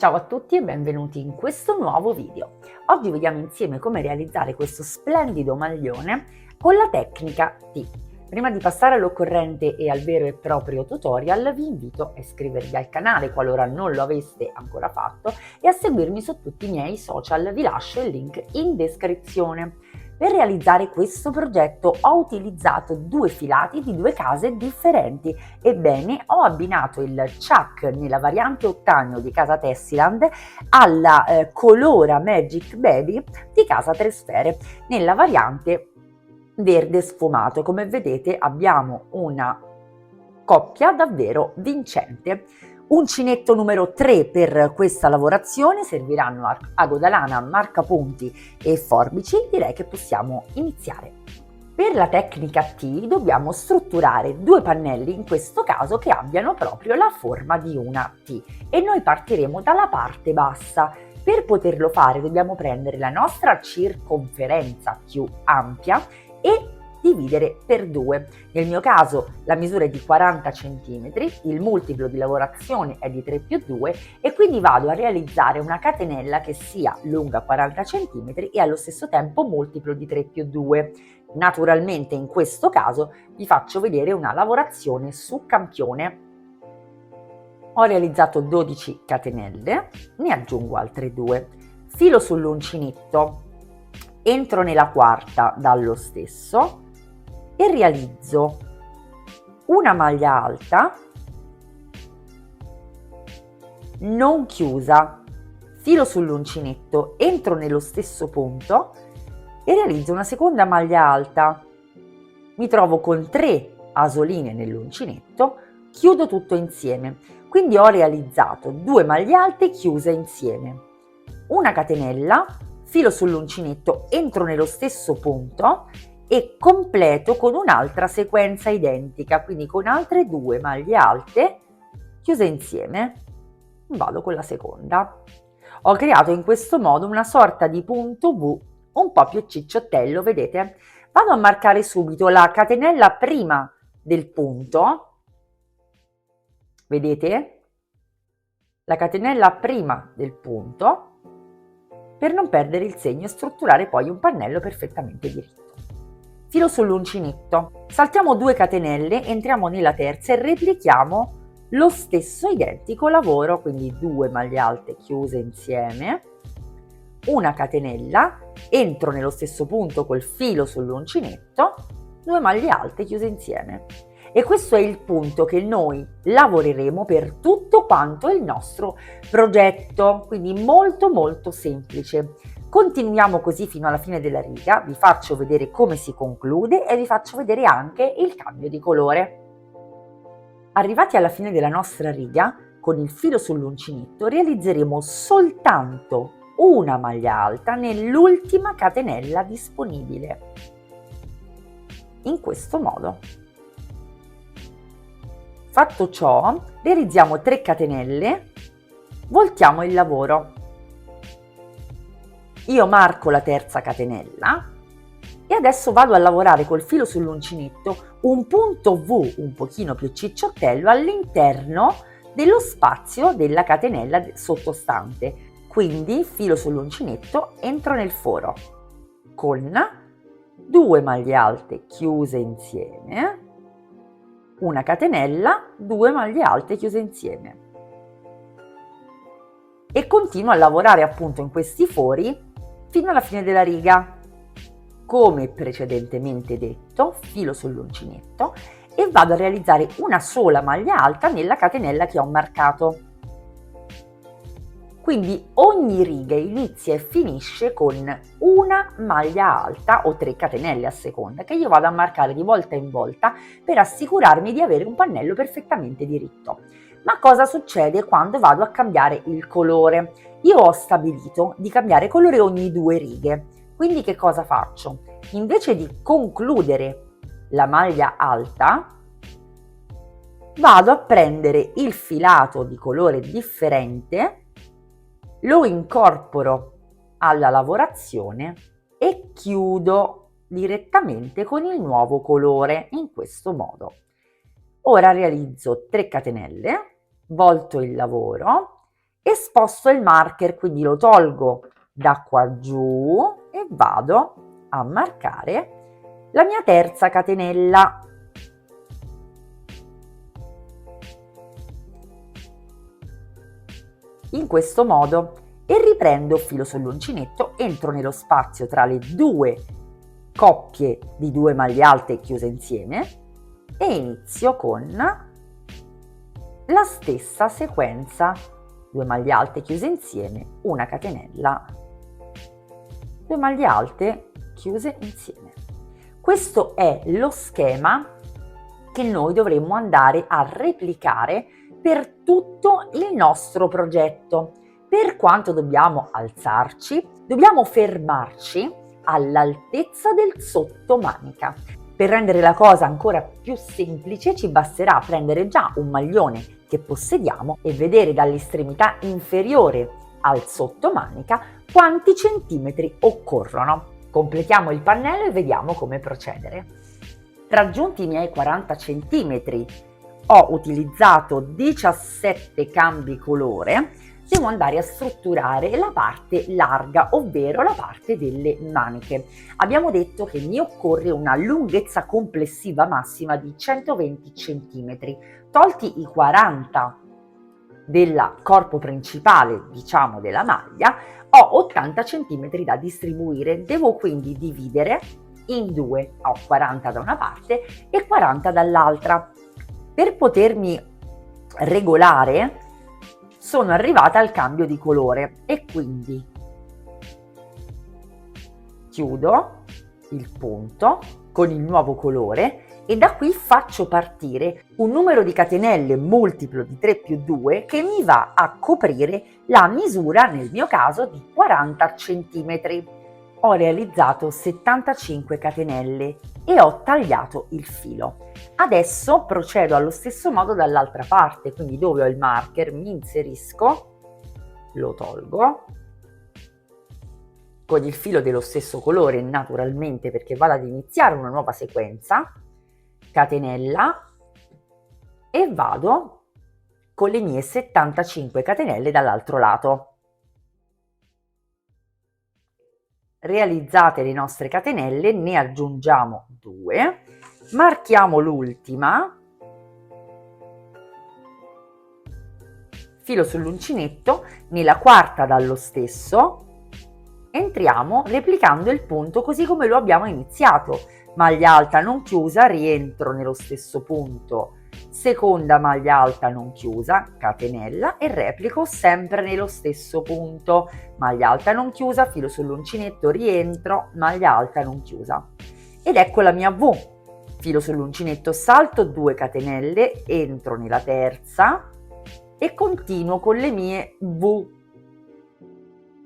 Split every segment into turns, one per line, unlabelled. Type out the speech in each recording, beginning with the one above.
Ciao a tutti e benvenuti in questo nuovo video. Oggi vediamo insieme come realizzare questo splendido maglione con la tecnica T. Prima di passare all'occorrente e al vero e proprio tutorial vi invito a iscrivervi al canale qualora non lo aveste ancora fatto e a seguirmi su tutti i miei social, vi lascio il link in descrizione. Per realizzare questo progetto ho utilizzato due filati di due case differenti. Ebbene, ho abbinato il Chuck nella variante ottaneo di casa Tessiland alla Colora Magic Baby di casa Tre Sfere nella variante verde sfumato. Come vedete abbiamo una coppia davvero vincente. Uncinetto numero 3 per questa lavorazione, serviranno ago da lana, marcapunti e forbici. Direi che possiamo iniziare. Per la tecnica T dobbiamo strutturare due pannelli, in questo caso che abbiano proprio la forma di una T, e noi partiremo dalla parte bassa. Per poterlo fare dobbiamo prendere la nostra circonferenza più ampia e dividere per 2. Nel mio caso la misura è di 40 cm, il multiplo di lavorazione è di 3 più 2 e quindi vado a realizzare una catenella che sia lunga 40 cm e allo stesso tempo multiplo di 3 più 2. Naturalmente in questo caso vi faccio vedere una lavorazione su campione. Ho realizzato 12 catenelle, ne aggiungo altre 2. Filo sull'uncinetto, entro nella quarta dallo stesso e realizzo una maglia alta non chiusa, filo sull'uncinetto, entro nello stesso punto e realizzo una seconda maglia alta. Mi trovo con 3 asoline nell'uncinetto, chiudo tutto insieme, quindi ho realizzato 2 maglie alte chiuse insieme, una catenella, filo sull'uncinetto, entro nello stesso punto e completo con un'altra sequenza identica, quindi con altre 2 maglie alte chiuse insieme. Vado con la seconda. Ho creato in questo modo una sorta di punto V un po' più cicciottello, vedete? Vado a marcare subito la catenella prima del punto, vedete? La catenella prima del punto, per non perdere il segno e strutturare poi un pannello perfettamente diritto. Filo sull'uncinetto, saltiamo 2 catenelle, entriamo nella terza e replichiamo lo stesso identico lavoro, quindi 2 maglie alte chiuse insieme, una catenella, entro nello stesso punto col filo sull'uncinetto, 2 maglie alte chiuse insieme. E questo è il punto che noi lavoreremo per tutto quanto il nostro progetto, quindi molto semplice. Continuiamo così fino alla fine della riga, vi faccio vedere come si conclude e vi faccio vedere anche il cambio di colore. Arrivati alla fine della nostra riga, con il filo sull'uncinetto realizzeremo soltanto una maglia alta nell'ultima catenella disponibile. In questo modo. Fatto ciò, realizziamo 3 catenelle, voltiamo il lavoro. Io marco la terza catenella e adesso vado a lavorare col filo sull'uncinetto un punto V un pochino più cicciottello all'interno dello spazio della catenella sottostante. Quindi filo sull'uncinetto, entro nel foro con 2 maglie alte chiuse insieme, una catenella, 2 maglie alte chiuse insieme e continuo a lavorare appunto in questi fori fino alla fine della riga. Come precedentemente detto, filo sull'uncinetto e vado a realizzare una sola maglia alta nella catenella che ho marcato. Quindi ogni riga inizia e finisce con una maglia alta o 3 catenelle a seconda, che io vado a marcare di volta in volta per assicurarmi di avere un pannello perfettamente diritto. Ma cosa succede quando vado a cambiare il colore? Io ho stabilito di cambiare colore ogni 2 righe, quindi che cosa faccio? Invece di concludere la maglia alta, vado a prendere il filato di colore differente, lo incorporo alla lavorazione e chiudo direttamente con il nuovo colore in questo modo. Ora realizzo 3 catenelle, volto il lavoro e sposto il marker, quindi lo tolgo da qua giù e vado a marcare la mia terza catenella. In questo modo, e riprendo filo sull'uncinetto, entro nello spazio tra le due coppie di 2 maglie alte chiuse insieme e inizio con la stessa sequenza: 2 maglie alte chiuse insieme, una catenella, 2 maglie alte chiuse insieme. Questo è lo schema che noi dovremmo andare a replicare per tutto il nostro progetto. Per quanto dobbiamo alzarci, dobbiamo fermarci all'altezza del sottomanica. Per rendere la cosa ancora più semplice ci basterà prendere già un maglione che possediamo e vedere dall'estremità inferiore al sottomanica quanti centimetri occorrono. Completiamo il pannello e vediamo come procedere. Raggiunti i miei 40 centimetri, ho utilizzato 17 cambi colore. Devo andare a strutturare la parte larga, ovvero la parte delle maniche. Abbiamo detto che mi occorre una lunghezza complessiva massima di 120 cm. Tolti i 40 del corpo principale, diciamo della maglia, ho 80 cm da distribuire. Devo quindi dividere in due, ho 40 da una parte e 40 dall'altra. Per potermi regolare sono arrivata al cambio di colore e quindi chiudo il punto con il nuovo colore e da qui faccio partire un numero di catenelle multiplo di 3 più 2 che mi va a coprire la misura, nel mio caso, di 40 cm. Ho realizzato 75 catenelle e ho tagliato il filo. Adesso procedo allo stesso modo dall'altra parte, quindi dove ho il marker mi inserisco, lo tolgo, con il filo dello stesso colore naturalmente perché vado ad iniziare una nuova sequenza, catenella e vado con le mie 75 catenelle dall'altro lato. Realizzate le nostre catenelle, ne aggiungiamo 2, marchiamo l'ultima, filo sull'uncinetto, nella quarta dallo stesso, entriamo replicando il punto così come lo abbiamo iniziato. Maglia alta non chiusa, rientro nello stesso punto, seconda maglia alta non chiusa, catenella e replico sempre nello stesso punto, maglia alta non chiusa, filo sull'uncinetto, rientro, maglia alta non chiusa. Ed ecco la mia V, filo sull'uncinetto, salto 2 catenelle, entro nella terza e continuo con le mie V.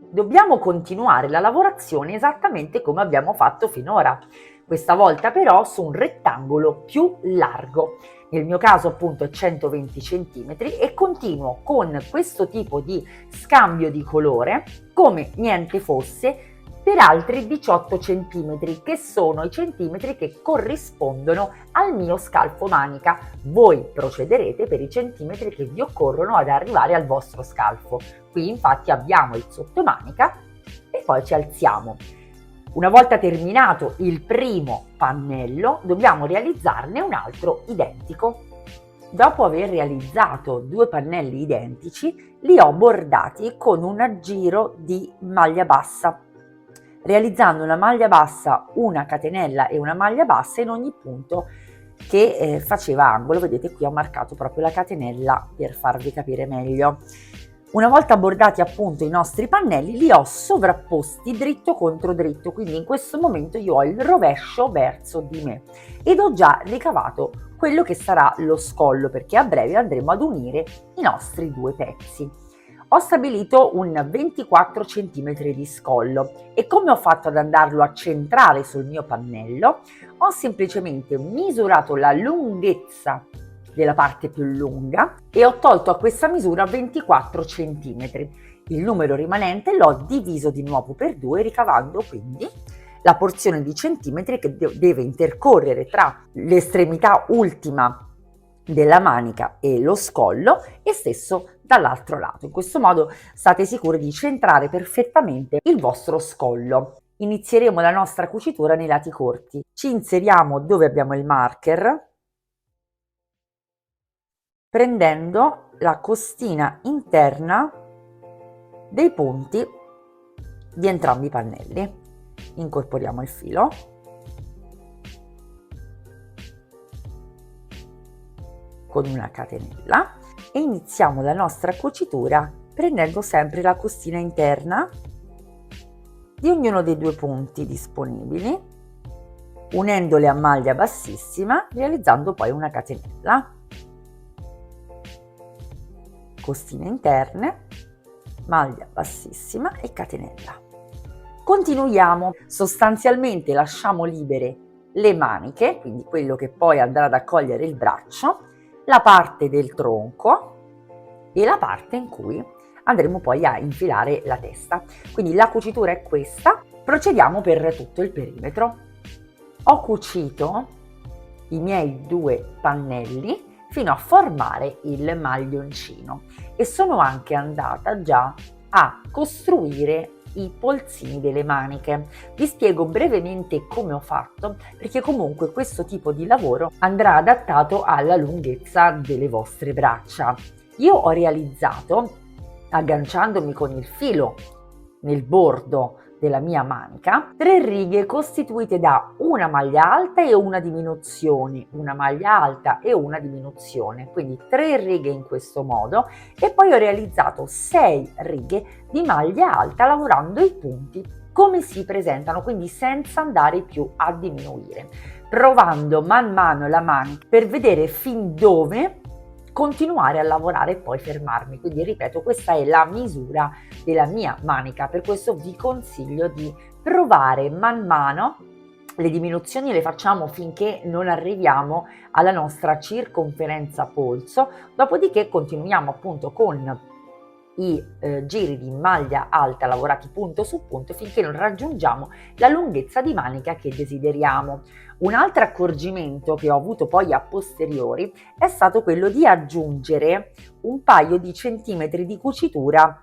Dobbiamo continuare la lavorazione esattamente come abbiamo fatto finora, questa volta però su un rettangolo più largo. Nel mio caso appunto è 120 cm e continuo con questo tipo di scambio di colore come niente fosse per altri 18 cm, che sono i centimetri che corrispondono al mio scalfo manica. Voi procederete per i centimetri che vi occorrono ad arrivare al vostro scalfo. Qui infatti abbiamo il sottomanica e poi ci alziamo. Una volta terminato il primo pannello, dobbiamo realizzarne un altro identico. Dopo aver realizzato 2 pannelli identici, li ho bordati con un aggiro di maglia bassa, realizzando una maglia bassa, una catenella e una maglia bassa in ogni punto che faceva angolo. Vedete, qui ho marcato proprio la catenella per farvi capire meglio. Una volta bordati appunto i nostri pannelli, li ho sovrapposti dritto contro dritto, quindi in questo momento io ho il rovescio verso di me ed ho già ricavato quello che sarà lo scollo, perché a breve andremo ad unire i nostri 2 pezzi. Ho stabilito un 24 cm di scollo e come ho fatto ad andarlo a centrare sul mio pannello, ho semplicemente misurato la lunghezza della parte più lunga e ho tolto a questa misura 24 cm. Il numero rimanente l'ho diviso di nuovo per 2, ricavando quindi la porzione di centimetri che deve intercorrere tra l'estremità ultima della manica e lo scollo e stesso dall'altro lato. In questo modo state sicuri di centrare perfettamente il vostro scollo. Inizieremo la nostra cucitura nei lati corti. Ci inseriamo dove abbiamo il marker, prendendo la costina interna dei punti di entrambi i pannelli. Incorporiamo il filo. Con una catenella e iniziamo la nostra cucitura prendendo sempre la costina interna di ognuno dei due punti disponibili, unendole a maglia bassissima, realizzando poi una catenella. Costine interne, maglia bassissima e catenella. Continuiamo, sostanzialmente lasciamo libere le maniche, quindi quello che poi andrà ad accogliere il braccio, la parte del tronco e la parte in cui andremo poi a infilare la testa. Quindi la cucitura è questa, procediamo per tutto il perimetro. Ho cucito i miei due pannelli fino a formare il maglioncino e sono anche andata già a costruire i polsini delle maniche. Vi spiego brevemente come ho fatto, perché comunque questo tipo di lavoro andrà adattato alla lunghezza delle vostre braccia. Io ho realizzato, agganciandomi con il filo nel bordo della mia manica, 3 righe costituite da una maglia alta e una diminuzione, una maglia alta e una diminuzione, quindi 3 righe in questo modo, e poi ho realizzato 6 righe di maglia alta lavorando i punti come si presentano, quindi senza andare più a diminuire, provando man mano la manica per vedere fin dove continuare a lavorare e poi fermarmi. Quindi ripeto, questa è la misura della mia manica, per questo vi consiglio di provare man mano. Le diminuzioni le facciamo finché non arriviamo alla nostra circonferenza polso, dopodiché continuiamo appunto con i giri di maglia alta lavorati punto su punto finché non raggiungiamo la lunghezza di manica che desideriamo. Un altro accorgimento che ho avuto poi a posteriori è stato quello di aggiungere un paio di centimetri di cucitura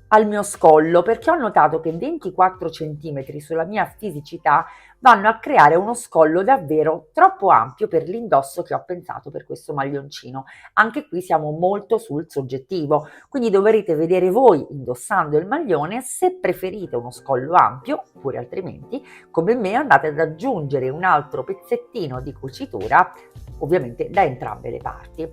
al mio scollo, perché ho notato che 24 cm sulla mia fisicità vanno a creare uno scollo davvero troppo ampio per l'indosso che ho pensato per questo maglioncino. Anche qui siamo molto sul soggettivo, quindi dovrete vedere voi, indossando il maglione, se preferite uno scollo ampio, oppure altrimenti, come me, andate ad aggiungere un altro pezzettino di cucitura, ovviamente da entrambe le parti.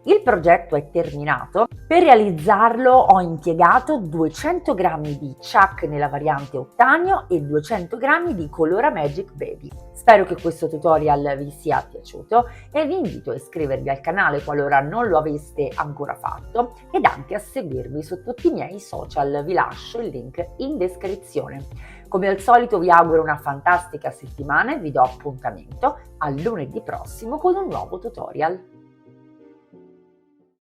Il progetto è terminato. Per realizzarlo ho impiegato 200 g di Chuck nella variante ottanio e 200 g di Colora Magic Baby. Spero che questo tutorial vi sia piaciuto e vi invito a iscrivervi al canale qualora non lo aveste ancora fatto ed anche a seguirmi su tutti i miei social, vi lascio il link in descrizione. Come al solito vi auguro una fantastica settimana e vi do appuntamento a lunedì prossimo con un nuovo tutorial.